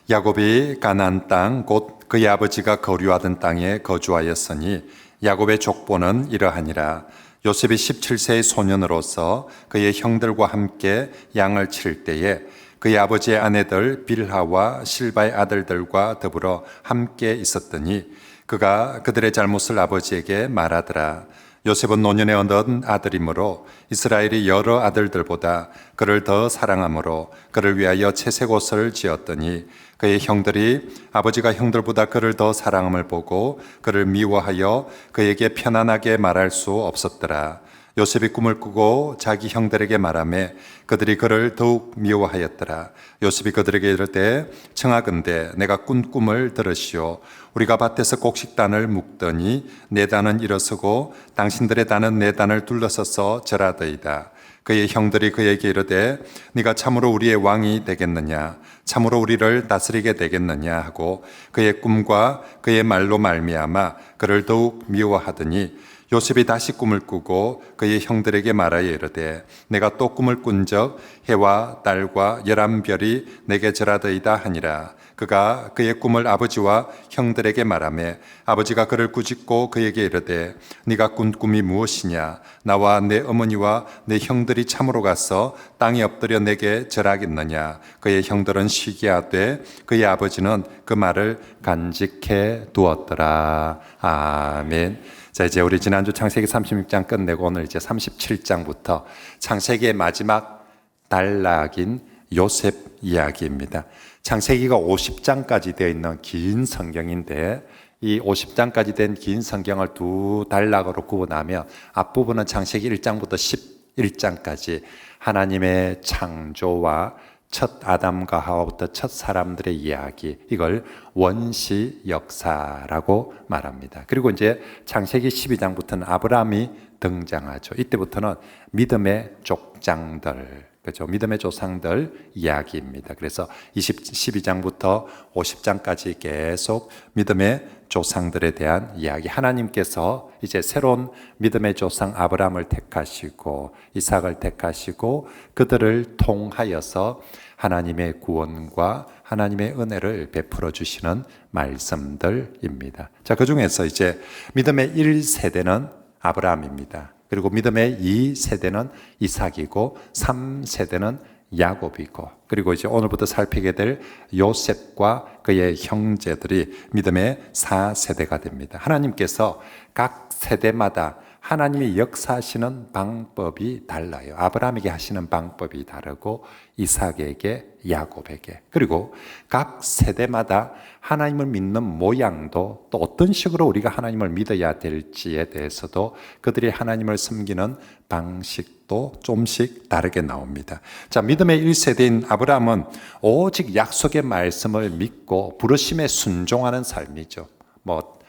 야곱이 가나안 땅 곧 그의 아버지가 거류하던 땅에 거주하였으니 야곱의 족보는 이러하니라. 요셉이 17세의 소년으로서 그의 형들과 함께 양을 칠 때에 그의 아버지의 아내들 빌하와 실바의 아들들과 더불어 함께 있었더니 그가 그들의 잘못을 아버지에게 말하더라. 요셉은 노년에 얻은 아들이므로 이스라엘이 여러 아들들보다 그를 더 사랑하므로 그를 위하여 채색 옷을 지었더니 그의 형들이 아버지가 형들보다 그를 더 사랑함을 보고 그를 미워하여 그에게 편안하게 말할 수 없었더라. 요셉이 꿈을 꾸고 자기 형들에게 말하며 그들이 그를 더욱 미워하였더라. 요셉이 그들에게 이르되 청하건대 내가 꾼 꿈을 들으시오. 우리가 밭에서 곡식단을 묶더니 내 단은 일어서고 당신들의 단은 내 단을 둘러서서 절하더이다. 그의 형들이 그에게 이르되 네가 참으로 우리의 왕이 되겠느냐, 참으로 우리를 다스리게 되겠느냐 하고 그의 꿈과 그의 말로 말미암아 그를 더욱 미워하더니 요셉이 다시 꿈을 꾸고 그의 형들에게 말하여 이르되 내가 또 꿈을 꾼적 해와 달과 11별이 내게 절하더이다 하니라. 그가 그의 꿈을 아버지와 형들에게 말하며 아버지가 그를 꾸짖고 그에게 이르되 네가 꾼 꿈이 무엇이냐, 나와 내 어머니와 내 형들이 참으로 가서 땅에 엎드려 내게 절하겠느냐. 그의 형들은 시기하되 그의 아버지는 그 말을 간직해 두었더라. 아멘. 자, 이제 우리 지난주 창세기 36장 끝내고 오늘 이제 37장부터 창세기의 마지막 단락인 요셉 이야기입니다. 창세기가 50장까지 되어 있는 긴 성경인데 이 50장까지 된 긴 성경을 두 단락으로 구분하면 앞부분은 창세기 1장부터 11장까지 하나님의 창조와 첫 아담과 하와부터 첫 사람들의 이야기, 이걸 원시 역사라고 말합니다. 그리고 이제 창세기 12장부터는 아브라함이 등장하죠. 이때부터는 믿음의 족장들, 그렇죠? 믿음의 조상들 이야기입니다. 그래서 12장부터 50장까지 계속 믿음의 조상들에 대한 이야기, 하나님께서 이제 새로운 믿음의 조상 아브라함을 택하시고 이삭을 택하시고 그들을 통하여서 하나님의 구원과 하나님의 은혜를 베풀어 주시는 말씀들입니다. 자, 그 중에서 이제 믿음의 1세대는 아브라함입니다. 그리고 믿음의 2세대는 이삭이고 3세대는 야곱이고, 그리고 이제 오늘부터 살피게 될 요셉과 그의 형제들이 믿음의 4세대가 됩니다. 하나님께서 각 세대마다 하나님이 역사하시는 방법이 달라요. 아브라함에게 하시는 방법이 다르고 이삭에게, 야곱에게, 그리고 각 세대마다 하나님을 믿는 모양도 또 어떤 식으로 우리가 하나님을 믿어야 될지에 대해서도 그들이 하나님을 섬기는 방식도 좀씩 다르게 나옵니다. 자, 믿음의 1세대인 아브라함은 오직 약속의 말씀을 믿고 부르심에 순종하는 삶이죠.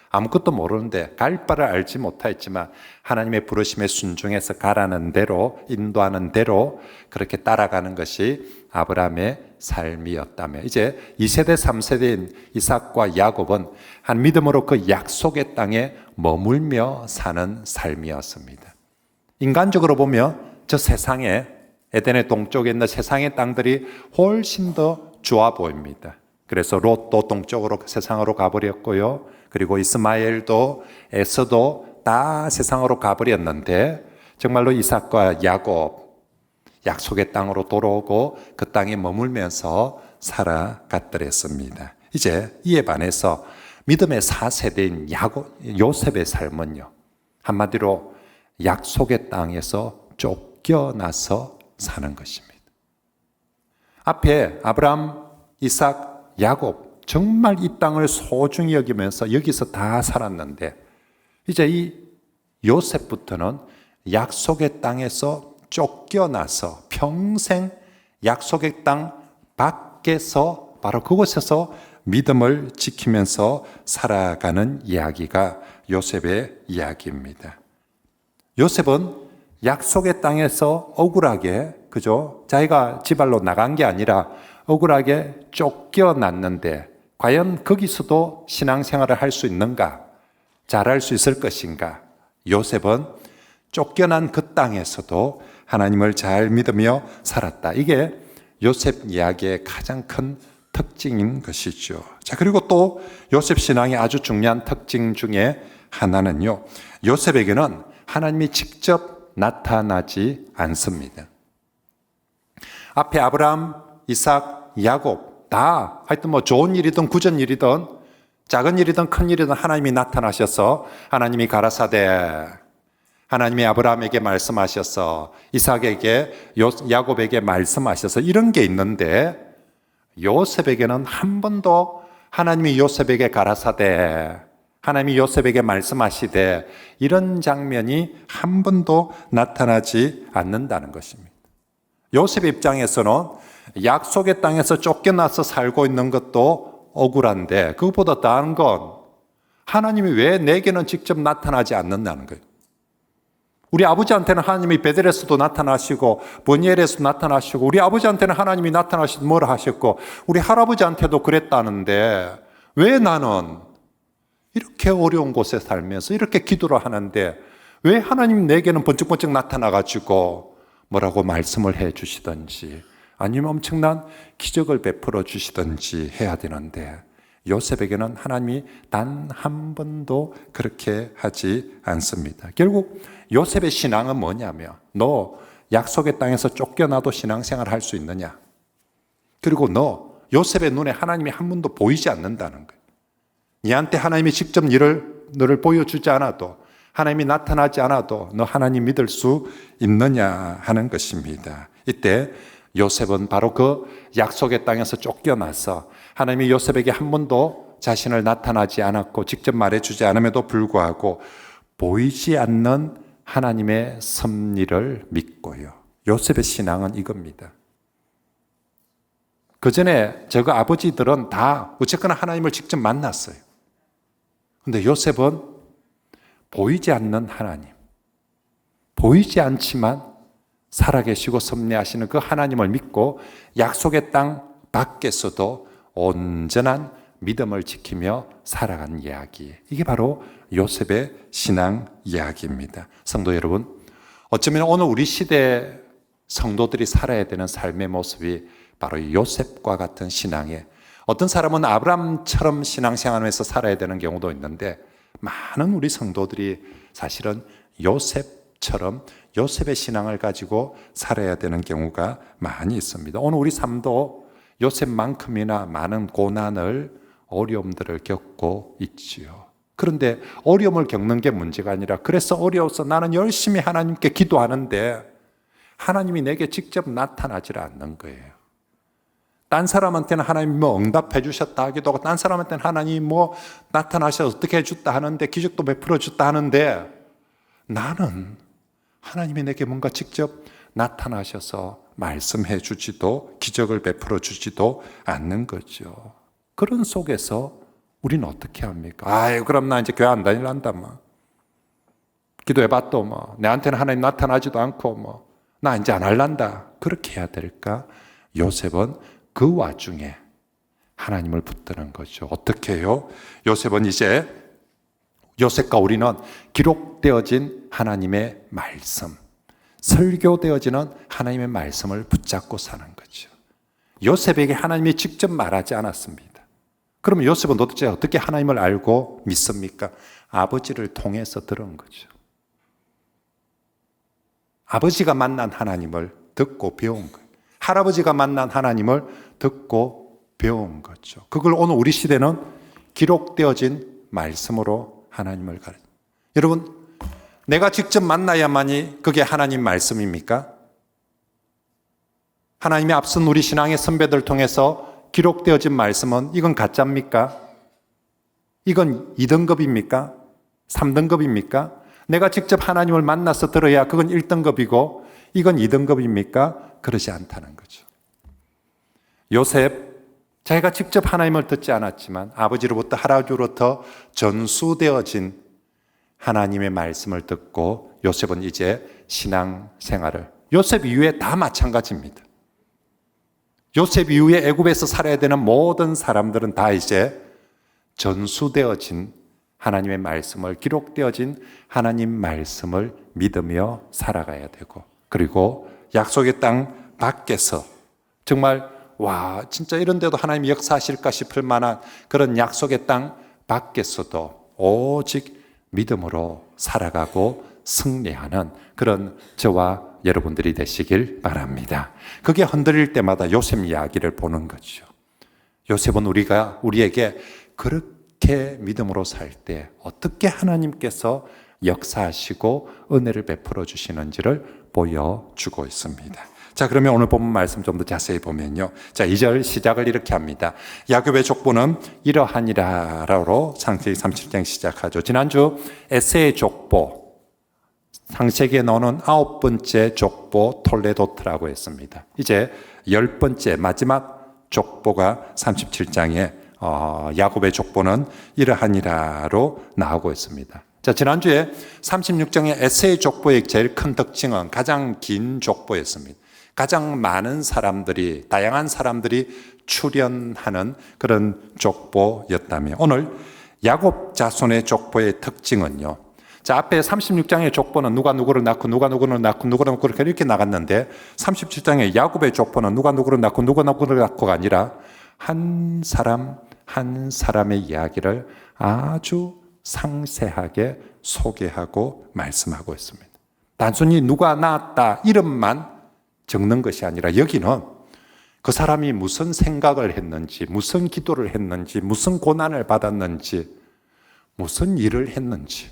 아무것도 모르는데 갈 바를 알지 못하였지만 하나님의 부르심에 순종해서 가라는 대로, 인도하는 대로 그렇게 따라가는 것이 아브라함의 삶이었다며, 이제 2세대 3세대인 이삭과 야곱은 한 믿음으로 그 약속의 땅에 머물며 사는 삶이었습니다. 인간적으로 보면 저 세상에, 에덴의 동쪽에 있는 세상의 땅들이 훨씬 더 좋아 보입니다. 그래서 롯도 동쪽으로 세상으로 가버렸고요. 그리고 이스마엘도 에서도 다 세상으로 가버렸는데 정말로 이삭과 야곱 약속의 땅으로 돌아오고 그 땅에 머물면서 살아갔더랬습니다. 이제 이에 반해서 믿음의 4세대인 요셉의 삶은요, 한마디로 약속의 땅에서 쫓겨나서 사는 것입니다. 앞에 아브라함, 이삭, 야곱 정말 이 땅을 소중히 여기면서 여기서 다 살았는데 이제 이 요셉부터는 약속의 땅에서 쫓겨나서 평생 약속의 땅 밖에서 바로 그곳에서 믿음을 지키면서 살아가는 이야기가 요셉의 이야기입니다. 요셉은 약속의 땅에서 억울하게, 그죠? 자기가 지발로 나간 게 아니라 억울하게 쫓겨났는데 과연 거기서도 신앙생활을 할 수 있는가? 잘할 수 있을 것인가? 요셉은 쫓겨난 그 땅에서도 하나님을 잘 믿으며 살았다. 이게 요셉 이야기의 가장 큰 특징인 것이죠. 자, 그리고 또 요셉 신앙의 아주 중요한 특징 중에 하나는요, 요셉에게는 하나님이 직접 나타나지 않습니다. 앞에 아브라함, 이삭, 야곱 다 하여튼 뭐 좋은 일이든 굳은 일이든 작은 일이든 큰 일이든 하나님이 나타나셔서 하나님이 가라사대, 하나님이 아브라함에게 말씀하셔서 이삭에게 야곱에게 말씀하셔서 이런 게 있는데, 요셉에게는 한 번도 하나님이 요셉에게 가라사대, 하나님이 요셉에게 말씀하시되 이런 장면이 한 번도 나타나지 않는다는 것입니다. 요셉 입장에서는 약속의 땅에서 쫓겨나서 살고 있는 것도 억울한데, 그것보다 다른 건 하나님이 왜 내게는 직접 나타나지 않는다는 거예요. 우리 아버지한테는 하나님이 베델에서도 나타나시고 버니엘에서도 나타나시고, 우리 아버지한테는 하나님이 나타나시고 뭐라 하셨고, 우리 할아버지한테도 그랬다는데 왜 나는 이렇게 어려운 곳에 살면서 이렇게 기도를 하는데 왜 하나님 내게는 번쩍번쩍 나타나가지고 뭐라고 말씀을 해 주시든지 아니면 엄청난 기적을 베풀어 주시든지 해야 되는데, 요셉에게는 하나님이 단 한 번도 그렇게 하지 않습니다. 결국 요셉의 신앙은 뭐냐면, 너 약속의 땅에서 쫓겨나도 신앙생활 할 수 있느냐? 그리고 너 요셉의 눈에 하나님이 한 번도 보이지 않는다는 거예요. 니한테 하나님이 직접 너를 보여주지 않아도, 하나님이 나타나지 않아도 너 하나님 믿을 수 있느냐 하는 것입니다. 이때 요셉은 바로 그 약속의 땅에서 쫓겨나서 하나님이 요셉에게 한 번도 자신을 나타나지 않았고 직접 말해주지 않음에도 불구하고 보이지 않는 하나님의 섭리를 믿고요. 요셉의 신앙은 이겁니다. 그 전에 저거 아버지들은 다 어쨌거나 하나님을 직접 만났어요. 근데 요셉은 보이지 않는 하나님, 보이지 않지만 살아계시고 섭리하시는 그 하나님을 믿고 약속의 땅 밖에서도 온전한 믿음을 지키며 살아간 이야기, 이게 바로 요셉의 신앙 이야기입니다. 성도 여러분, 어쩌면 오늘 우리 시대 성도들이 살아야 되는 삶의 모습이 바로 요셉과 같은 신앙에, 어떤 사람은 아브라함처럼 신앙생활하면서 살아야 되는 경우도 있는데, 많은 우리 성도들이 사실은 요셉처럼 요셉의 신앙을 가지고 살아야 되는 경우가 많이 있습니다. 오늘 우리 삶도 요셉만큼이나 많은 고난을, 어려움들을 겪고 있지요. 그런데 어려움을 겪는 게 문제가 아니라, 그래서 어려워서 나는 열심히 하나님께 기도하는데 하나님이 내게 직접 나타나질 않는 거예요. 딴 사람한테는 하나님이 뭐 응답해 주셨다 하기도 하고, 딴 사람한테는 하나님이 뭐 나타나셔서 어떻게 해줬다 하는데, 기적도 베풀어 줬다 하는데, 나는 하나님이 내게 뭔가 직접 나타나셔서 말씀해 주지도 기적을 베풀어 주지도 않는 거죠. 그런 속에서 우리는 어떻게 합니까? 아유, 그럼 나 이제 교회 안 다닐란다, 뭐. 기도해봤도 뭐. 내한테는 하나님 나타나지도 않고 뭐. 나 이제 안 할란다. 그렇게 해야 될까? 요셉은 그 와중에 하나님을 붙드는 거죠. 어떻게 해요? 요셉은 이제, 요셉과 우리는 기록되어진 하나님의 말씀, 설교되어지는 하나님의 말씀을 붙잡고 사는 거죠. 요셉에게 하나님이 직접 말하지 않았습니다. 그러면 요셉은 도대체 어떻게 하나님을 알고 믿습니까? 아버지를 통해서 들은 거죠. 아버지가 만난 하나님을 듣고 배운 거예요. 할아버지가 만난 하나님을 듣고 배운 거죠. 그걸 오늘 우리 시대는 기록되어진 말씀으로 하나님을 가르쳐요. 여러분, 내가 직접 만나야만이 그게 하나님 말씀입니까? 하나님이 앞선 우리 신앙의 선배들 통해서 기록되어진 말씀은 이건 가짜입니까? 이건 2등급입니까? 3등급입니까? 내가 직접 하나님을 만나서 들어야 그건 1등급이고 이건 2등급입니까? 그러지 않다는 거죠. 요셉, 자기가 직접 하나님을 듣지 않았지만 아버지로부터 할아버지로부터 전수되어진 하나님의 말씀을 듣고 요셉은 이제 신앙생활을, 요셉 이후에 다 마찬가지입니다. 요셉 이후에 애굽에서 살아야 되는 모든 사람들은 다 이제 전수되어진 하나님의 말씀을, 기록되어진 하나님 말씀을 믿으며 살아가야 되고, 그리고 약속의 땅 밖에서 정말 와, 진짜 이런 데도 하나님이 역사하실까 싶을 만한 그런 약속의 땅 밖에서도 오직 믿음으로 살아가고 승리하는 그런 저와 여러분들이 되시길 바랍니다. 그게 흔들릴 때마다 요셉 이야기를 보는 거죠. 요셉은 우리에게 그렇게 믿음으로 살 때 어떻게 하나님께서 역사하시고 은혜를 베풀어 주시는지를 보여주고 있습니다. 자, 그러면 오늘 본문 말씀 좀 더 자세히 보면요. 자, 2절 시작을 이렇게 합니다. 야곱의 족보는 이러하니라로 창세기 37장 시작하죠. 지난주 에세의 족보, 창세기에 나오는 9번째 족보 톨레도트라고 했습니다. 이제 10번째 마지막 족보가 37장에 야곱의 족보는 이러하니라로 나오고 있습니다. 자, 지난주에 36장의 에세의 족보의 제일 큰 특징은 가장 긴 족보였습니다. 가장 많은 사람들이, 다양한 사람들이 출연하는 그런 족보였다면 오늘 야곱 자손의 족보의 특징은요. 자, 앞에 36장의 족보는 누가 누구를 낳고 누가 누구를 낳고 누가 누구를 이렇게 나갔는데 37장의 야곱의 족보는 누가 누구를 낳고 누가 누구를 낳고가 아니라 한 사람 한 사람의 이야기를 아주 상세하게 소개하고 말씀하고 있습니다. 단순히 누가 낳았다 이름만 적는 것이 아니라 여기는 그 사람이 무슨 생각을 했는지, 무슨 기도를 했는지, 무슨 고난을 받았는지, 무슨 일을 했는지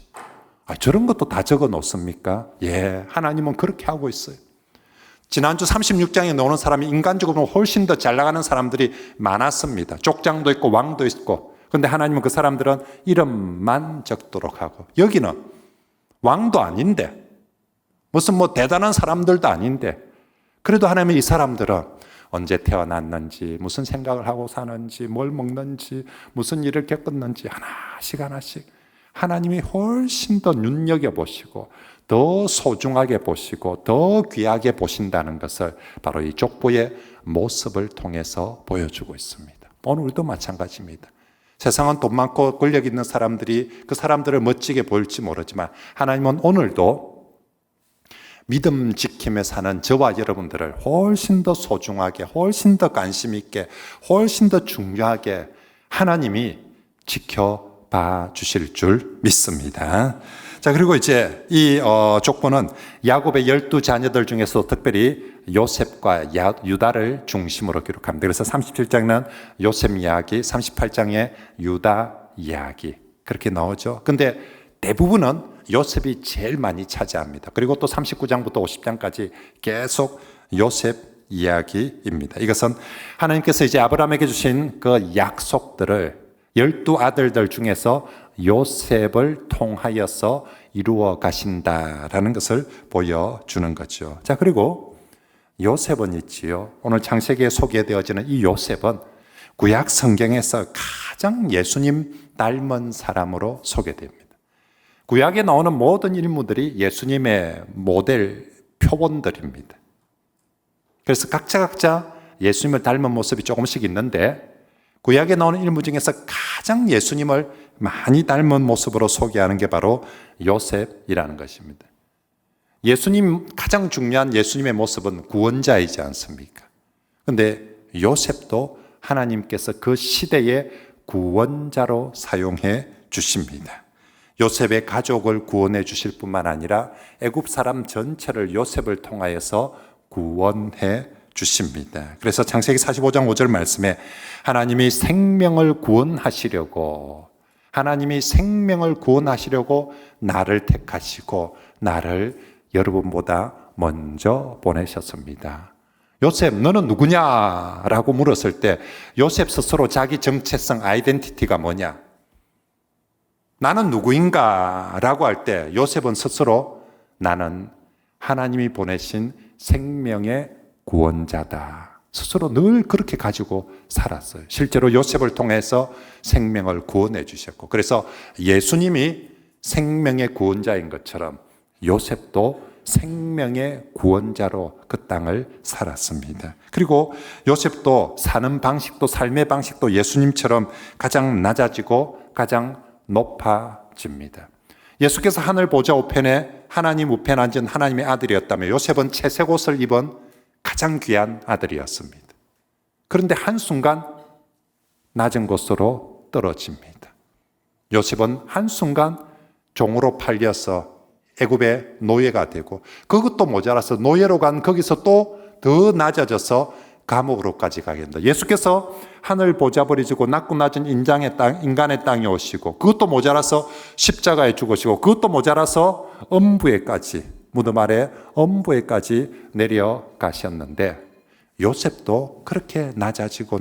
저런 것도 다 적어 놓습니까? 예, 하나님은 그렇게 하고 있어요. 지난주 36장에 나오는 사람이 인간적으로 훨씬 더 잘 나가는 사람들이 많았습니다. 족장도 있고 왕도 있고. 그런데 하나님은 그 사람들은 이름만 적도록 하고, 여기는 왕도 아닌데 무슨 대단한 사람들도 아닌데 그래도 하나님은 이 사람들은 언제 태어났는지, 무슨 생각을 하고 사는지, 뭘 먹는지, 무슨 일을 겪었는지 하나씩 하나님이 훨씬 더 눈여겨보시고 더 소중하게 보시고 더 귀하게 보신다는 것을 바로 이 족보의 모습을 통해서 보여주고 있습니다. 오늘 우리도 마찬가지입니다. 세상은 돈 많고 권력 있는 사람들이 그 사람들을 멋지게 보일지 모르지만 하나님은 오늘도 믿음 지킴에 사는 저와 여러분들을 훨씬 더 소중하게, 훨씬 더 관심 있게, 훨씬 더 중요하게 하나님이 지켜봐 주실 줄 믿습니다. 자, 그리고 이제 이 족보는 야곱의 12자녀들 중에서 특별히 요셉과 유다를 중심으로 기록합니다. 그래서 37장은 요셉 이야기, 38장에 유다 이야기 그렇게 나오죠. 근데 대부분은 요셉이 제일 많이 차지합니다. 그리고 또 39장부터 50장까지 계속 요셉 이야기입니다. 이것은 하나님께서 이제 아브라함에게 주신 그 약속들을 12아들들 중에서 요셉을 통하여서 이루어 가신다라는 것을 보여주는 거죠. 자, 그리고 요셉은 있지요. 오늘 창세기에 소개되어지는 이 요셉은 구약 성경에서 가장 예수님 닮은 사람으로 소개됩니다. 구약에 나오는 모든 인물들이 예수님의 모델 표본들입니다. 그래서 각자 예수님을 닮은 모습이 조금씩 있는데 구약에 나오는 인물 중에서 가장 예수님을 많이 닮은 모습으로 소개하는 게 바로 요셉이라는 것입니다. 예수님, 가장 중요한 예수님의 모습은 구원자이지 않습니까? 그런데 요셉도 하나님께서 그 시대의 구원자로 사용해 주십니다. 요셉의 가족을 구원해 주실 뿐만 아니라 애굽 사람 전체를 요셉을 통하여서 구원해 주십니다. 그래서 창세기 45장 5절 말씀에 하나님이 생명을 구원하시려고 나를 택하시고 나를 여러분보다 먼저 보내셨습니다. 요셉, 너는 누구냐라고 물었을 때 요셉 스스로 자기 정체성, 아이덴티티가 뭐냐? 나는 누구인가? 라고 할 때 요셉은 스스로 나는 하나님이 보내신 생명의 구원자다. 스스로 늘 그렇게 가지고 살았어요. 실제로 요셉을 통해서 생명을 구원해 주셨고, 그래서 예수님이 생명의 구원자인 것처럼 요셉도 생명의 구원자로 그 땅을 살았습니다. 그리고 요셉도 사는 방식도 삶의 방식도 예수님처럼 가장 낮아지고 가장 높아집니다. 예수께서 하늘 보좌 우편에 하나님 우편에 앉은 하나님의 아들이었다면 요셉은 채색 옷을 입은 가장 귀한 아들이었습니다. 그런데 한순간 낮은 곳으로 떨어집니다. 요셉은 한순간 종으로 팔려서 애굽의 노예가 되고, 그것도 모자라서 노예로 간 거기서 또 더 낮아져서 감옥으로까지 가게 된다. 예수께서 하늘 보좌벌이 지고 낮고 낮은 인간의 땅에 오시고, 그것도 모자라서 십자가에 죽으시고, 그것도 모자라서 엄부에까지, 무덤 아래 엄부에까지 내려가셨는데, 요셉도 그렇게 낮아지고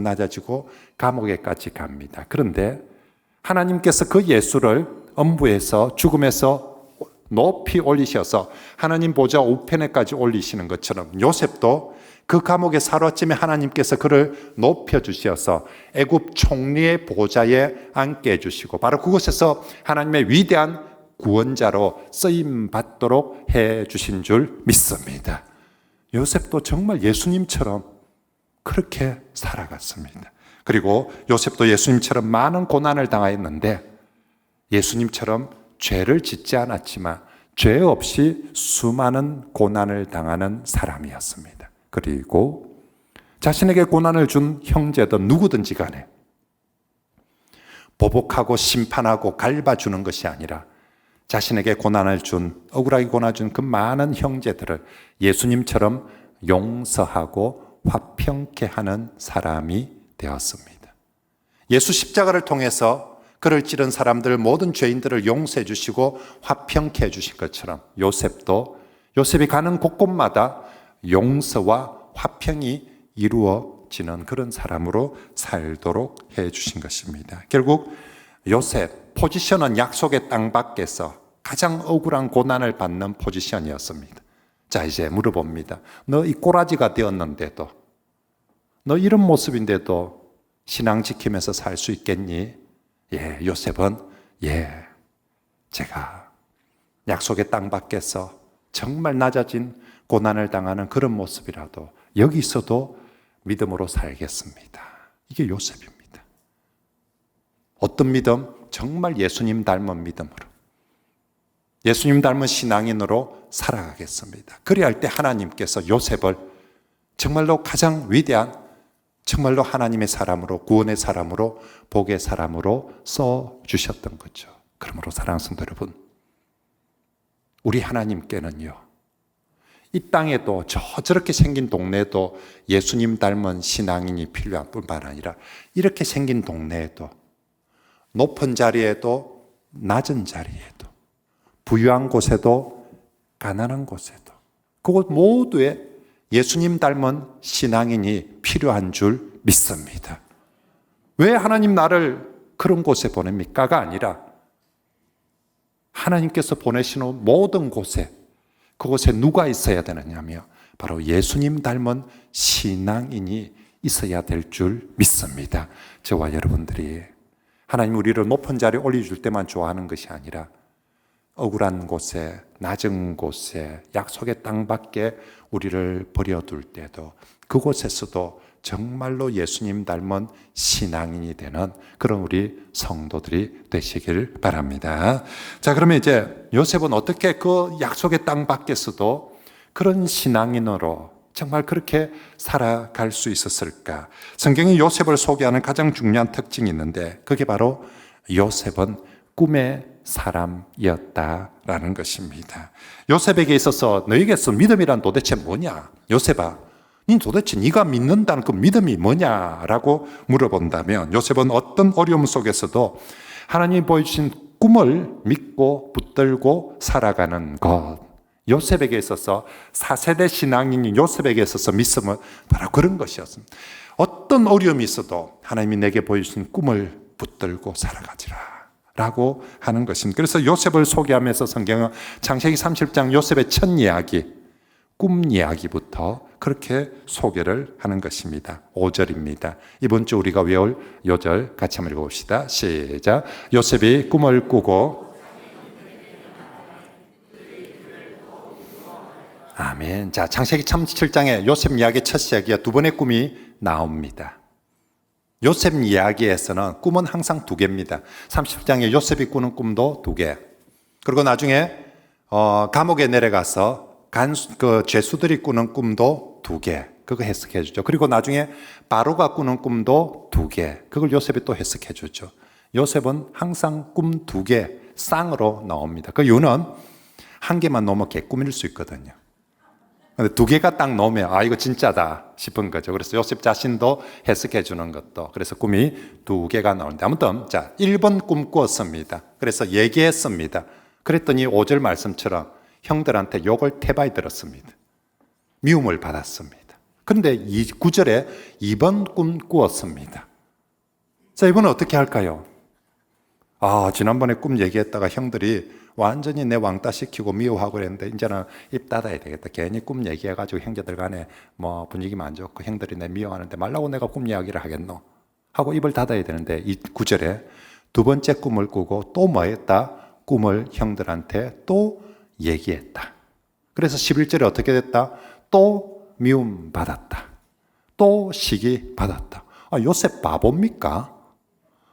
감옥에까지 갑니다. 그런데 하나님께서 그 예수를 엄부에서, 죽음에서 높이 올리셔서 하나님 보좌 우편에까지 올리시는 것처럼, 요셉도 그 감옥에 사로잡힘에 하나님께서 그를 높여주셔서 애굽 총리의 보좌에 앉게 해주시고, 바로 그곳에서 하나님의 위대한 구원자로 쓰임받도록 해주신 줄 믿습니다. 요셉도 정말 예수님처럼 그렇게 살아갔습니다. 그리고 요셉도 예수님처럼 많은 고난을 당하였는데, 예수님처럼 죄를 짓지 않았지만 죄 없이 수많은 고난을 당하는 사람이었습니다. 그리고 자신에게 고난을 준 형제든 누구든지 간에 보복하고 심판하고 갈바주는 것이 아니라, 자신에게 고난을 준, 억울하게 고난을 준 그 많은 형제들을 예수님처럼 용서하고 화평케 하는 사람이 되었습니다. 예수 십자가를 통해서 그를 찌른 사람들, 모든 죄인들을 용서해 주시고 화평케 해주신 것처럼, 요셉이 가는 곳곳마다 용서와 화평이 이루어지는 그런 사람으로 살도록 해주신 것입니다. 결국 요셉 포지션은 약속의 땅 밖에서 가장 억울한 고난을 받는 포지션이었습니다. 자, 이제 물어봅니다. 너 이 꼬라지가 되었는데도, 너 이런 모습인데도 신앙 지키면서 살 수 있겠니? 요셉은 제가 약속의 땅 밖에서 정말 낮아진 고난을 당하는 그런 모습이라도 여기서도 믿음으로 살겠습니다. 이게 요셉입니다. 어떤 믿음? 정말 예수님 닮은 믿음으로, 예수님 닮은 신앙인으로 살아가겠습니다. 그래야 할 때 하나님께서 요셉을 정말로 가장 위대한, 정말로 하나님의 사람으로, 구원의 사람으로, 복의 사람으로 써주셨던 거죠. 그러므로 사랑하는 성도 여러분, 우리 하나님께는요, 이 땅에도 저렇게 생긴 동네에도 예수님 닮은 신앙인이 필요한 뿐만 아니라, 이렇게 생긴 동네에도, 높은 자리에도 낮은 자리에도, 부유한 곳에도 가난한 곳에도, 그곳 모두에 예수님 닮은 신앙인이 필요한 줄 믿습니다. 왜 하나님 나를 그런 곳에 보냅니까가 아니라, 하나님께서 보내시는 모든 곳에, 그곳에 누가 있어야 되느냐며 바로 예수님 닮은 신앙인이 있어야 될 줄 믿습니다. 저와 여러분들이 하나님 우리를 높은 자리에 올려줄 때만 좋아하는 것이 아니라, 억울한 곳에, 낮은 곳에, 약속의 땅 밖에 우리를 버려둘 때도 그곳에서도 정말로 예수님 닮은 신앙인이 되는 그런 우리 성도들이 되시길 바랍니다. 자, 그러면 이제 요셉은 어떻게 그 약속의 땅 밖에서도 그런 신앙인으로 정말 그렇게 살아갈 수 있었을까? 성경이 요셉을 소개하는 가장 중요한 특징이 있는데, 그게 바로 요셉은 꿈의 사람이었다라는 것입니다. 요셉에게 있어서 너에게서 믿음이란 도대체 뭐냐? 요셉아, 니 도대체 네가 믿는다는 그 믿음이 뭐냐라고 물어본다면, 요셉은 어떤 어려움 속에서도 하나님이 보여주신 꿈을 믿고 붙들고 살아가는 것, 요셉에게 있어서 4세대 신앙인인 요셉에게 있어서 믿음은 바로 그런 것이었습니다. 어떤 어려움이 있어도 하나님이 내게 보여주신 꿈을 붙들고 살아가지라 라고 하는 것입니다. 그래서 요셉을 소개하면서 성경은 창세기 30장 요셉의 첫 이야기, 꿈 이야기부터 그렇게 소개를 하는 것입니다. 5절입니다. 이번 주 우리가 외울 요절 같이 한번 읽어봅시다. 시작. 요셉이 꿈을 꾸고, 아멘. 자, 창세기 37장에 요셉 이야기 첫 시작이야. 두 번의 꿈이 나옵니다. 요셉 이야기에서는 꿈은 항상 두 개입니다. 30장에 요셉이 꾸는 꿈도 두 개. 그리고 나중에 감옥에 내려가서 죄수들이 꾸는 꿈도 두 개. 그거 해석해 주죠. 그리고 나중에 바로가 꾸는 꿈도 2개. 그걸 요셉이 또 해석해 주죠. 요셉은 항상 꿈 2개 쌍으로 나옵니다. 그 이유는 한 개만 놓으면 개꿈일 수 있거든요. 근데 2개가 딱 나오면 이거 진짜다 싶은 거죠. 그래서 요셉 자신도 해석해 주는 것도, 그래서 꿈이 2개가 나오는데, 아무튼 자 1번 꿈 꾸었습니다. 그래서 얘기했습니다. 그랬더니 5절 말씀처럼 형들한테 욕을 태바이 들었습니다. 미움을 받았습니다. 그런데 9절에 2번 꿈 꾸었습니다. 자, 이번은 어떻게 할까요? 지난번에 꿈 얘기했다가 형들이 완전히 내 왕따 시키고 미워하고 그랬는데 이제는 입 닫아야 되겠다. 괜히 꿈 얘기해가지고 형제들 간에 분위기만 안 좋고 형들이 내 미워하는데 말라고 내가 꿈 이야기를 하겠노? 하고 입을 닫아야 되는데, 이 9절에 2번째 꿈을 꾸고 또 뭐 했다? 꿈을 형들한테 또 얘기했다. 그래서 11절에 어떻게 됐다? 또 미움 받았다. 또 시기 받았다. 요셉 바보입니까?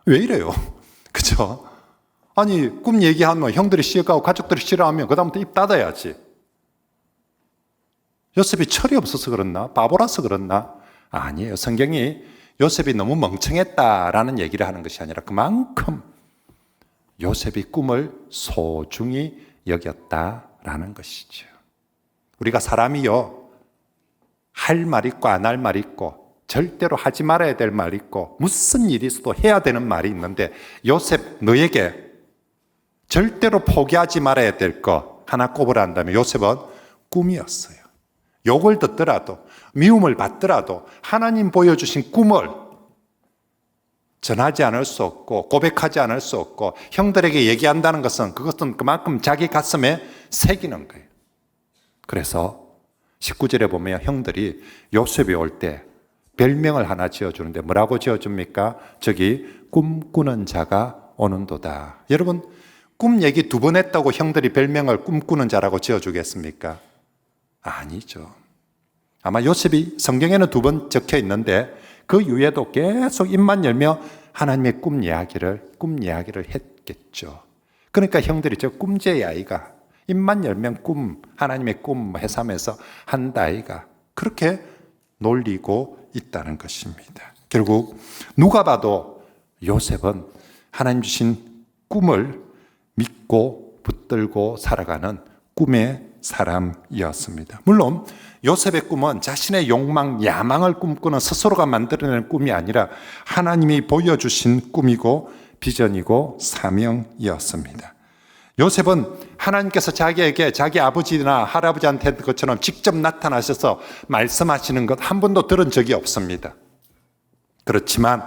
왜 이래요? 그죠? 아니, 꿈 얘기하면 형들이 싫어하고 가족들이 싫어하면 그다음부터 입 닫아야지. 요셉이 철이 없어서 그렇나? 바보라서 그렇나? 아니에요. 성경이 요셉이 너무 멍청했다라는 얘기를 하는 것이 아니라 그만큼 요셉이 꿈을 소중히 여겼다라는 것이죠. 우리가 사람이요, 할 말 있고 안 할 말 있고 절대로 하지 말아야 될 말 있고 무슨 일이 있어도 해야 되는 말이 있는데, 요셉 너에게 절대로 포기하지 말아야 될 거 하나 꼽으라 한다면 요셉은 꿈이었어요. 욕을 듣더라도 미움을 받더라도 하나님 보여주신 꿈을 전하지 않을 수 없고 고백하지 않을 수 없고 형들에게 얘기한다는 것은 그것은 그만큼 자기 가슴에 새기는 거예요. 그래서 19절에 보면 형들이 요셉이 올 때 별명을 하나 지어주는데 뭐라고 지어줍니까? 저기 꿈꾸는 자가 오는도다. 여러분, 꿈 얘기 2번 했다고 형들이 별명을 꿈꾸는 자라고 지어주겠습니까? 아니죠. 아마 요셉이 성경에는 2번 적혀 있는데 그 이후에도 계속 입만 열며 하나님의 꿈 이야기를 했겠죠. 그러니까 형들이 저 꿈제의 아이가 입만 열면 꿈, 하나님의 꿈 해삼에서 한다 아이가 그렇게 놀리고 있다는 것입니다. 결국 누가 봐도 요셉은 하나님 주신 꿈을 믿고 붙들고 살아가는 꿈의 사람이었습니다. 물론 요셉의 꿈은 자신의 욕망, 야망을 꿈꾸는 스스로가 만들어낸 꿈이 아니라 하나님이 보여주신 꿈이고 비전이고 사명이었습니다. 요셉은 하나님께서 자기에게 자기 아버지나 할아버지한테 것처럼 직접 나타나셔서 말씀하시는 것 한 번도 들은 적이 없습니다. 그렇지만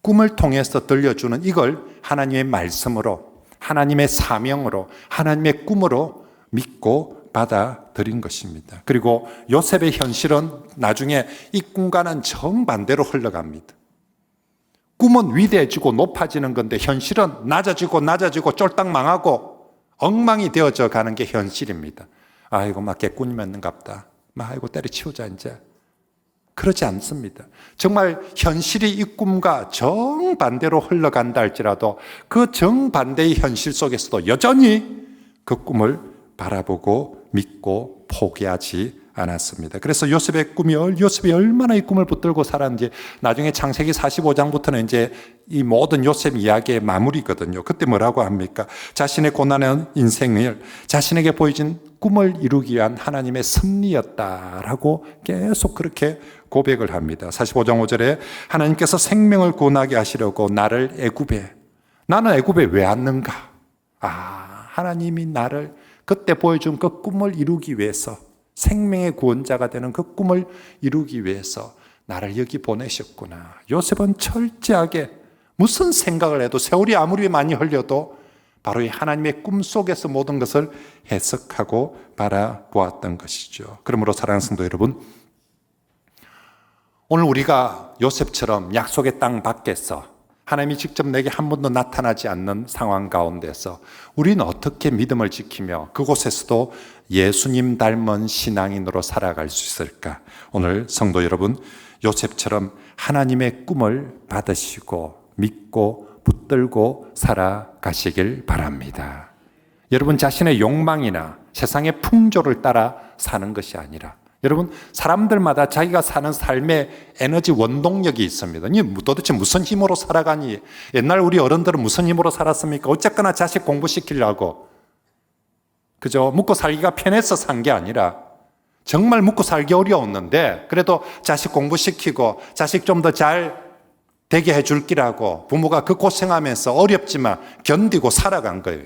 꿈을 통해서 들려주는 이걸 하나님의 말씀으로, 하나님의 사명으로, 하나님의 꿈으로 믿고 받아들인 것입니다. 그리고 요셉의 현실은 나중에 이 꿈과는 정반대로 흘러갑니다. 꿈은 위대해지고 높아지는 건데 현실은 낮아지고 쫄딱 망하고 엉망이 되어져 가는 게 현실입니다. 아이고 막 개꾼이었는갑다. 아이고 때려치우자 이제. 그러지 않습니다. 정말 현실이 이 꿈과 정반대로 흘러간다 할지라도 그 정반대의 현실 속에서도 여전히 그 꿈을 바라보고 믿고 포기하지 않았습니다. 그래서 요셉이 얼마나 이 꿈을 붙들고 살았는지 나중에 창세기 45장부터는 이제 이 모든 요셉 이야기의 마무리거든요. 그때 뭐라고 합니까? 자신의 고난의 인생을 자신에게 보여진 꿈을 이루기 위한 하나님의 섭리였다라고 계속 그렇게 고백을 합니다. 45장 5절에 하나님께서 생명을 구원하게 하시려고 나를 나는 애굽에 왜 왔는가? 하나님이 나를 그때 보여준 그 꿈을 이루기 위해서, 생명의 구원자가 되는 그 꿈을 이루기 위해서 나를 여기 보내셨구나. 요셉은 철저하게 무슨 생각을 해도 세월이 아무리 많이 흘려도 바로 이 하나님의 꿈 속에서 모든 것을 해석하고 바라보았던 것이죠. 그러므로 사랑하는 성도 여러분, 오늘 우리가 요셉처럼 약속의 땅 밖에서 하나님이 직접 내게 한 번도 나타나지 않는 상황 가운데서 우리는 어떻게 믿음을 지키며 그곳에서도 예수님 닮은 신앙인으로 살아갈 수 있을까? 오늘 성도 여러분, 요셉처럼 하나님의 꿈을 받으시고 믿고 붙들고 살아가시길 바랍니다. 여러분 자신의 욕망이나 세상의 풍조를 따라 사는 것이 아니라 여러분, 사람들마다 자기가 사는 삶의 에너지 원동력이 있습니다. 도대체 무슨 힘으로 살아가니? 옛날 우리 어른들은 무슨 힘으로 살았습니까? 어쨌거나 자식 공부시키려고. 그죠? 먹고 살기가 편해서 산 게 아니라 정말 먹고 살기 어려웠는데 그래도 자식 공부시키고 자식 좀 더 잘 되게 해줄 기라고 부모가 그 고생하면서 어렵지만 견디고 살아간 거예요.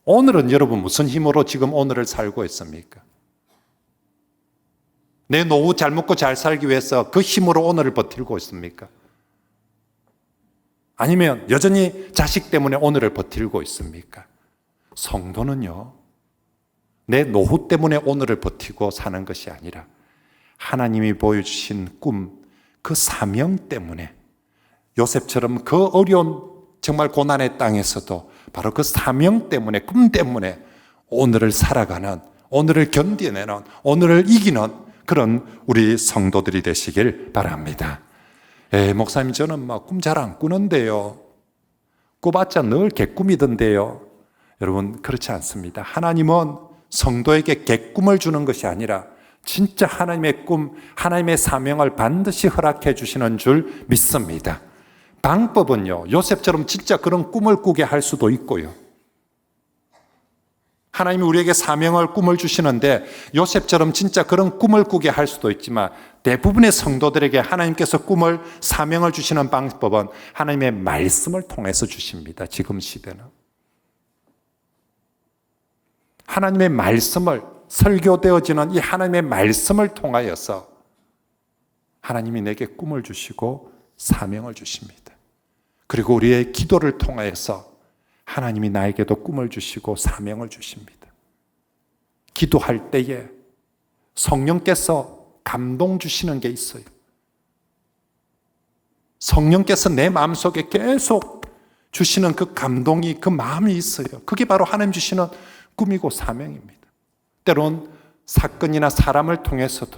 오늘은 여러분 무슨 힘으로 지금 오늘을 살고 있습니까? 내 노후 잘 먹고 잘 살기 위해서 그 힘으로 오늘을 버티고 있습니까? 아니면 여전히 자식 때문에 오늘을 버티고 있습니까? 성도는요, 내 노후 때문에 오늘을 버티고 사는 것이 아니라 하나님이 보여주신 꿈, 그 사명 때문에 요셉처럼 그 어려운 정말 고난의 땅에서도 바로 그 사명 때문에, 꿈 때문에 오늘을 살아가는, 오늘을 견뎌내는, 오늘을 이기는 그런 우리 성도들이 되시길 바랍니다. 목사님 저는 꿈 잘 안 꾸는데요. 꾸봤자 늘 개꿈이던데요. 여러분 그렇지 않습니다. 하나님은 성도에게 개꿈을 주는 것이 아니라 진짜 하나님의 꿈, 하나님의 사명을 반드시 허락해 주시는 줄 믿습니다. 방법은요, 요셉처럼 진짜 그런 꿈을 꾸게 할 수도 있고요. 하나님이 우리에게 사명을 꿈을 주시는데 요셉처럼 진짜 그런 꿈을 꾸게 할 수도 있지만 대부분의 성도들에게 하나님께서 꿈을, 사명을 주시는 방법은 하나님의 말씀을 통해서 주십니다. 지금 시대는. 하나님의 말씀을, 설교되어지는 이 하나님의 말씀을 통하여서 하나님이 내게 꿈을 주시고 사명을 주십니다. 그리고 우리의 기도를 통하여서 하나님이 나에게도 꿈을 주시고 사명을 주십니다. 기도할 때에 성령께서 감동 주시는 게 있어요. 성령께서 내 마음속에 계속 주시는 그 감동이, 그 마음이 있어요. 그게 바로 하나님 주시는 꿈이고 사명입니다. 때론 사건이나 사람을 통해서도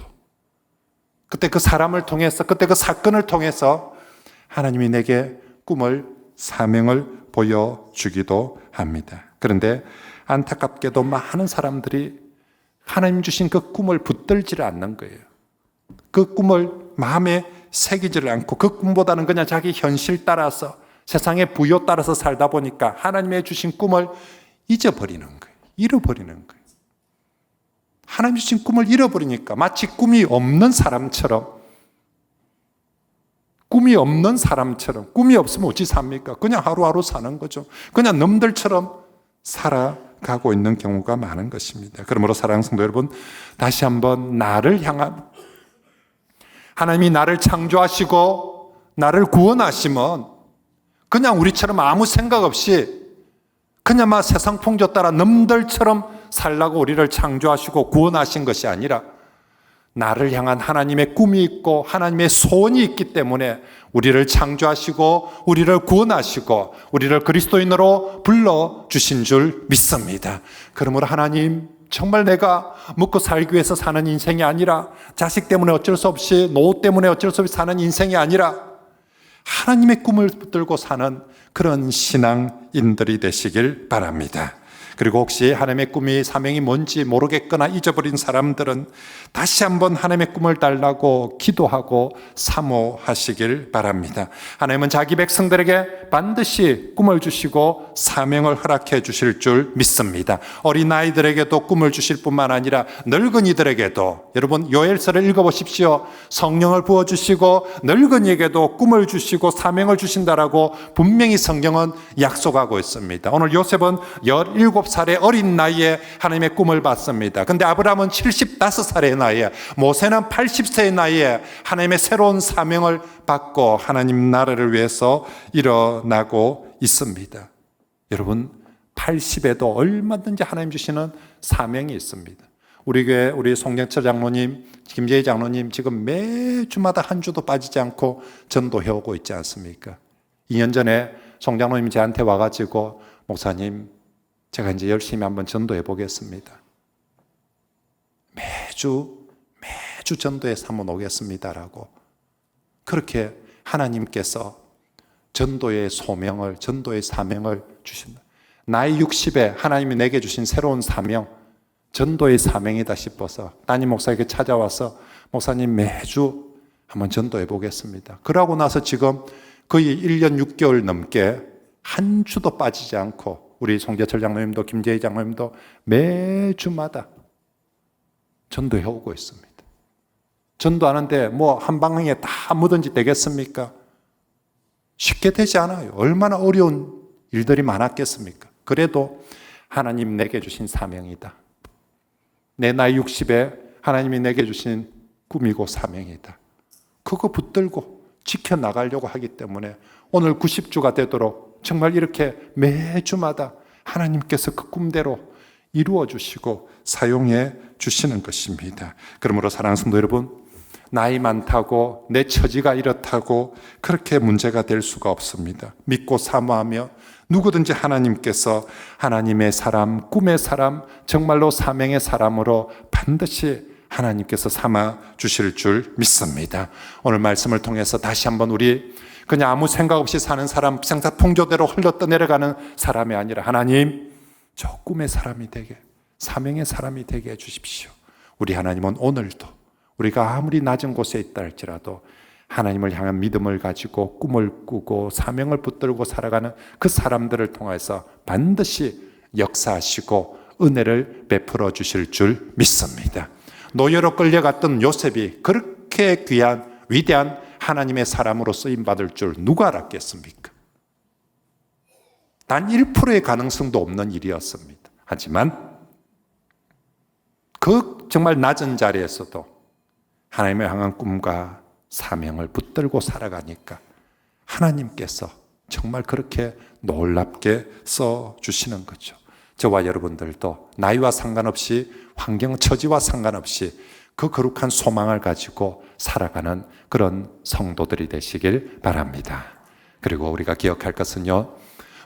그때 그 사람을 통해서, 그때 그 사건을 통해서 하나님이 내게 꿈을, 사명을 보여주기도 합니다. 그런데 안타깝게도 많은 사람들이 하나님 주신 그 꿈을 붙들지를 않는 거예요. 그 꿈을 마음에 새기지를 않고 그 꿈보다는 그냥 자기 현실 따라서, 세상의 부요 따라서 살다 보니까 하나님의 주신 꿈을 잊어버리는 거예요. 잃어버리는 거예요. 하나님 주신 꿈을 잃어버리니까 마치 꿈이 없는 사람처럼, 꿈이 없는 사람처럼, 꿈이 없으면 어찌 삽니까? 그냥 하루하루 사는 거죠. 그냥 놈들처럼 살아가고 있는 경우가 많은 것입니다. 그러므로 사랑하는 성도 여러분, 다시 한번 나를 향한, 하나님이 나를 창조하시고 나를 구원하시면 그냥 우리처럼 아무 생각 없이 그냥 막 세상 풍조 따라 놈들처럼 살라고 우리를 창조하시고 구원하신 것이 아니라 나를 향한 하나님의 꿈이 있고 하나님의 소원이 있기 때문에 우리를 창조하시고 우리를 구원하시고 우리를 그리스도인으로 불러주신 줄 믿습니다. 그러므로 하나님, 정말 내가 먹고 살기 위해서 사는 인생이 아니라, 자식 때문에 어쩔 수 없이, 노후 때문에 어쩔 수 없이 사는 인생이 아니라 하나님의 꿈을 붙들고 사는 그런 신앙인들이 되시길 바랍니다. 그리고 혹시 하나님의 꿈이, 사명이 뭔지 모르겠거나 잊어버린 사람들은 다시 한번 하나님의 꿈을 달라고 기도하고 사모하시길 바랍니다. 하나님은 자기 백성들에게 반드시 꿈을 주시고 사명을 허락해 주실 줄 믿습니다. 어린아이들에게도 꿈을 주실 뿐만 아니라 늙은이들에게도, 여러분 요엘서를 읽어보십시오. 성령을 부어주시고 늙은이에게도 꿈을 주시고 사명을 주신다라고 분명히 성경은 약속하고 있습니다. 오늘 요셉은 17살의 어린 나이에 하나님의 꿈을 봤습니다. 근데 아브라함은 75살의 나이에, 모세는 80세의 나이에 하나님의 새로운 사명을 받고 하나님 나라를 위해서 일어나고 있습니다. 여러분 80에도 얼마든지 하나님 주시는 사명이 있습니다. 우리 교회 우리 송경철 장로님, 김재희 장로님 지금 매주마다 한 주도 빠지지 않고 전도해 오고 있지 않습니까? 2년 전에 송 장로님이 저한테 와가지고, 목사님 제가 이제 열심히 한번 전도해 보겠습니다. 매주 전도에 삼아 놓겠습니다라고 그렇게 하나님께서 전도의 소명을, 전도의 사명을 주신다. 나이 60에 하나님이 내게 주신 새로운 사명, 전도의 사명이다 싶어서 담임 목사에게 찾아와서 목사님 매주 한번 전도해 보겠습니다. 그러고 나서 지금 거의 1년 6개월 넘게 한 주도 빠지지 않고 우리 송재철 장로님도 김재희 장로님도 매주마다 전도해 오고 있습니다. 전도하는데 뭐 한 방향에 다 뭐든지 되겠습니까? 쉽게 되지 않아요. 얼마나 어려운 일들이 많았겠습니까? 그래도 하나님 내게 주신 사명이다. 내 나이 60에 하나님이 내게 주신 꿈이고 사명이다. 그거 붙들고 지켜나가려고 하기 때문에 오늘 90주가 되도록 정말 이렇게 매주마다 하나님께서 그 꿈대로 이루어 주시고 사용해 주시는 것입니다. 그러므로 사랑하는 성도 여러분, 나이 많다고 내 처지가 이렇다고 그렇게 문제가 될 수가 없습니다. 믿고 사모하며 누구든지 하나님께서 하나님의 사람, 꿈의 사람, 정말로 사명의 사람으로 반드시 하나님께서 삼아 주실 줄 믿습니다. 오늘 말씀을 통해서 다시 한번 우리 그냥 아무 생각 없이 사는 사람, 생사통조대로 흘러떠내려가는 사람이 아니라 하나님, 저 꿈의 사람이 되게, 사명의 사람이 되게 해주십시오. 우리 하나님은 오늘도 우리가 아무리 낮은 곳에 있다 할지라도 하나님을 향한 믿음을 가지고 꿈을 꾸고 사명을 붙들고 살아가는 그 사람들을 통해서 반드시 역사하시고 은혜를 베풀어 주실 줄 믿습니다. 노예로 끌려갔던 요셉이 그렇게 귀한 위대한 하나님의 사람으로 쓰임받을 줄 누가 알았겠습니까? 단 1%의 가능성도 없는 일이었습니다. 하지만 그 정말 낮은 자리에서도 하나님의 향한 꿈과 사명을 붙들고 살아가니까 하나님께서 정말 그렇게 놀랍게 써주시는 거죠. 저와 여러분들도 나이와 상관없이 환경, 처지와 상관없이 그 거룩한 소망을 가지고 살아가는 그런 성도들이 되시길 바랍니다. 그리고 우리가 기억할 것은요,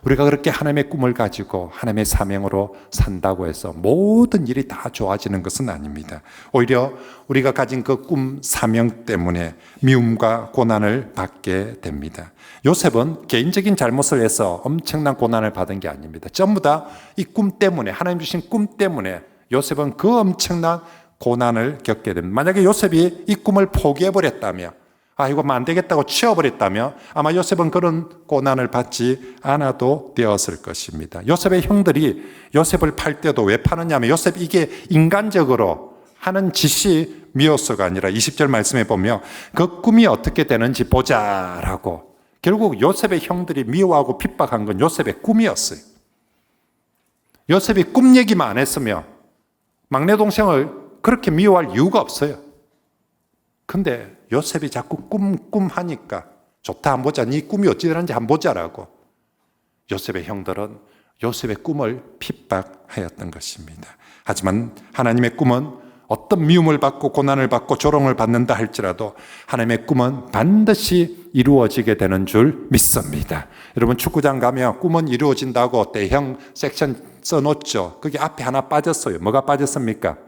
우리가 그렇게 하나님의 꿈을 가지고 하나님의 사명으로 산다고 해서 모든 일이 다 좋아지는 것은 아닙니다. 오히려 우리가 가진 그 꿈, 사명 때문에 미움과 고난을 받게 됩니다. 요셉은 개인적인 잘못을 해서 엄청난 고난을 받은 게 아닙니다. 전부 다 이 꿈 때문에, 하나님 주신 꿈 때문에 요셉은 그 엄청난 고난을 겪게 됩니다. 만약에 요셉이 이 꿈을 포기해버렸다면, 이거 안 되겠다고 치워버렸다면 아마 요셉은 그런 고난을 받지 않아도 되었을 것입니다. 요셉의 형들이 요셉을 팔 때도 왜 파느냐면 요셉 이게 인간적으로 하는 짓이 미워서가 아니라 20절 말씀에 보면 그 꿈이 어떻게 되는지 보자라고, 결국 요셉의 형들이 미워하고 핍박한 건 요셉의 꿈이었어요. 요셉이 꿈 얘기만 안 했으면 막내 동생을 그렇게 미워할 이유가 없어요. 근데 요셉이 자꾸 꿈 하니까 좋다, 한번 보자, 네 꿈이 어찌 되는지 한번 보자라고 요셉의 형들은 요셉의 꿈을 핍박하였던 것입니다. 하지만 하나님의 꿈은 어떤 미움을 받고 고난을 받고 조롱을 받는다 할지라도 하나님의 꿈은 반드시 이루어지게 되는 줄 믿습니다. 여러분 축구장 가면 꿈은 이루어진다고 대형 섹션 써놓죠. 거기 앞에 하나 빠졌어요. 뭐가 빠졌습니까?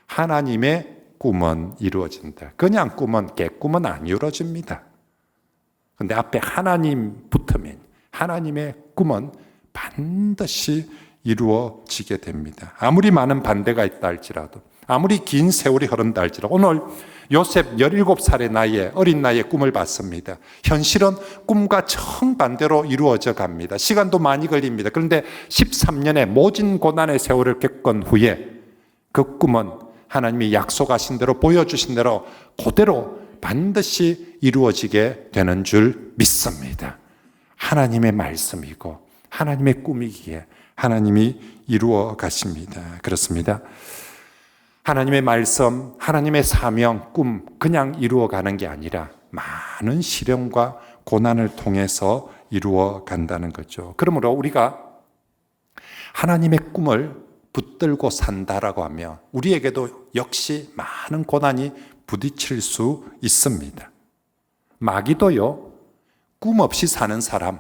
하나님의 꿈은 이루어진다. 그냥 꿈은, 개꿈은 안 이루어집니다. 그런데 앞에 하나님 붙으면 하나님의 꿈은 반드시 이루어지게 됩니다. 아무리 많은 반대가 있다 할지라도, 아무리 긴 세월이 흐른다 할지라도, 오늘 요셉 17살의 나이에, 어린 나이에 꿈을 봤습니다. 현실은 꿈과 정반대로 이루어져 갑니다. 시간도 많이 걸립니다. 그런데 13년의 모진 고난의 세월을 겪은 후에 그 꿈은 하나님이 약속하신 대로, 보여주신 대로 그대로 반드시 이루어지게 되는 줄 믿습니다. 하나님의 말씀이고 하나님의 꿈이기에 하나님이 이루어 가십니다. 그렇습니다. 하나님의 말씀, 하나님의 사명, 꿈 그냥 이루어가는 게 아니라 많은 시련과 고난을 통해서 이루어 간다는 거죠. 그러므로 우리가 하나님의 꿈을 붙들고 산다라고 하면 우리에게도 역시 많은 고난이 부딪힐 수 있습니다. 마귀도요, 꿈 없이 사는 사람,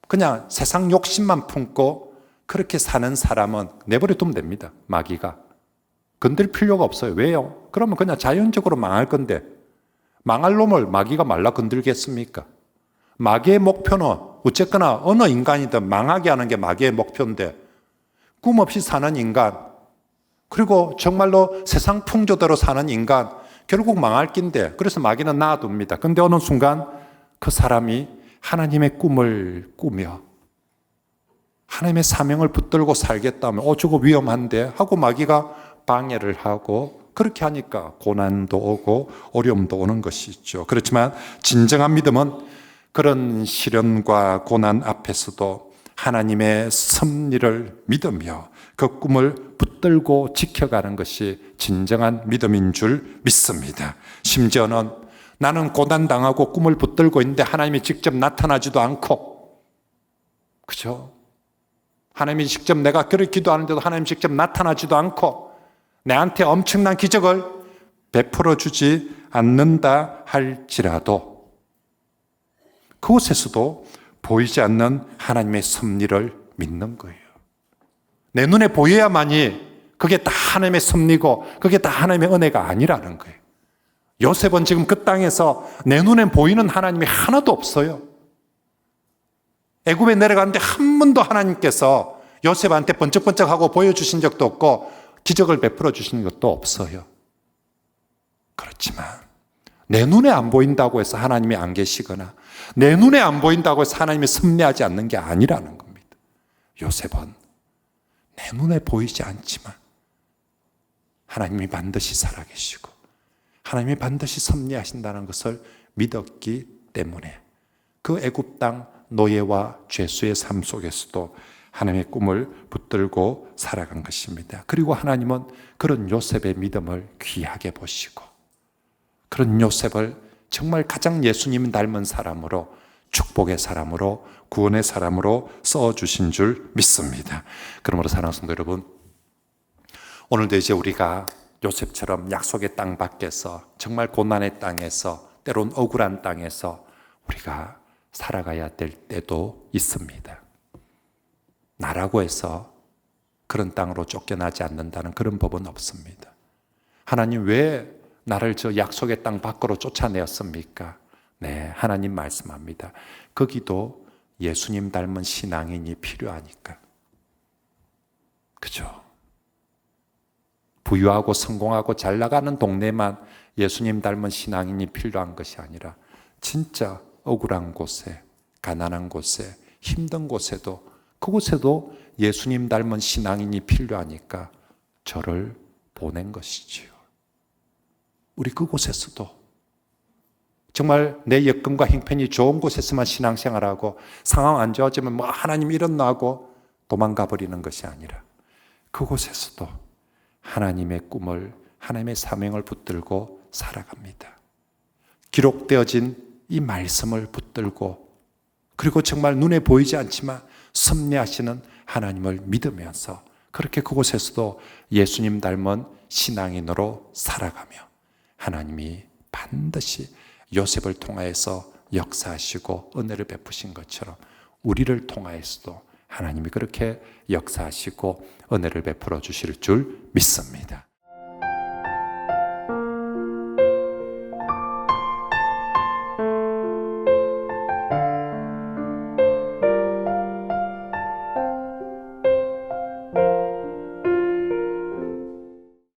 그냥 세상 욕심만 품고 그렇게 사는 사람은 내버려 두면 됩니다. 마귀가 건들 필요가 없어요. 왜요? 그러면 그냥 자연적으로 망할 건데 망할 놈을 마귀가 말라 건들겠습니까? 마귀의 목표는 어쨌거나 어느 인간이든 망하게 하는 게 마귀의 목표인데 꿈 없이 사는 인간, 그리고 정말로 세상 풍조대로 사는 인간, 결국 망할 낀데, 그래서 마귀는 놔둡니다. 근데 어느 순간 그 사람이 하나님의 꿈을 꾸며 하나님의 사명을 붙들고 살겠다면 저거 위험한데 하고 마귀가 방해를 하고, 그렇게 하니까 고난도 오고 어려움도 오는 것이죠. 그렇지만 진정한 믿음은 그런 시련과 고난 앞에서도 하나님의 섭리를 믿으며 그 꿈을 붙들고 지켜가는 것이 진정한 믿음인 줄 믿습니다. 심지어는 나는 고난당하고 꿈을 붙들고 있는데 하나님이 직접 나타나지도 않고, 그죠? 하나님이 직접, 내가 그렇게 기도하는데도 하나님이 직접 나타나지도 않고 내한테 엄청난 기적을 베풀어 주지 않는다 할지라도 그곳에서도 보이지 않는 하나님의 섭리를 믿는 거예요. 내 눈에 보여야만이 그게 다 하나님의 섭리고 그게 다 하나님의 은혜가 아니라는 거예요. 요셉은 지금 그 땅에서 내 눈에 보이는 하나님이 하나도 없어요. 애굽에 내려갔는데 한 번도 하나님께서 요셉한테 번쩍번쩍하고 보여주신 적도 없고 기적을 베풀어 주신 것도 없어요. 그렇지만 내 눈에 안 보인다고 해서 하나님이 안 계시거나 내 눈에 안 보인다고 해서 하나님이 섭리하지 않는 게 아니라는 겁니다. 요셉은 내 눈에 보이지 않지만 하나님이 반드시 살아계시고 하나님이 반드시 섭리하신다는 것을 믿었기 때문에 그 애굽 땅 노예와 죄수의 삶 속에서도 하나님의 꿈을 붙들고 살아간 것입니다. 그리고 하나님은 그런 요셉의 믿음을 귀하게 보시고 그런 요셉을 정말 가장 예수님 닮은 사람으로, 축복의 사람으로, 구원의 사람으로 써주신 줄 믿습니다. 그러므로 사랑하는 성도 여러분, 오늘도 이제 우리가 요셉처럼 약속의 땅 밖에서, 정말 고난의 땅에서, 때론 억울한 땅에서 우리가 살아가야 될 때도 있습니다. 나라고 해서 그런 땅으로 쫓겨나지 않는다는 그런 법은 없습니다. 하나님 왜 나를 저 약속의 땅 밖으로 쫓아내었습니까? 네, 하나님 말씀합니다. 거기도 예수님 닮은 신앙인이 필요하니까. 그죠? 부유하고 성공하고 잘 나가는 동네만 예수님 닮은 신앙인이 필요한 것이 아니라 진짜 억울한 곳에, 가난한 곳에, 힘든 곳에도, 그곳에도 예수님 닮은 신앙인이 필요하니까 저를 보낸 것이지요. 우리 그곳에서도 정말 내 여건과 형편이 좋은 곳에서만 신앙생활하고 상황 안 좋아지면 뭐 하나님 일어나고 도망가 버리는 것이 아니라 그곳에서도 하나님의 꿈을, 하나님의 사명을 붙들고 살아갑니다. 기록되어진 이 말씀을 붙들고, 그리고 정말 눈에 보이지 않지만 섭리하시는 하나님을 믿으면서 그렇게 그곳에서도 예수님 닮은 신앙인으로 살아가며 하나님이 반드시 요셉을 통하여서 역사하시고 은혜를 베푸신 것처럼 우리를 통하여서도 하나님이 그렇게 역사하시고 은혜를 베풀어 주실 줄 믿습니다.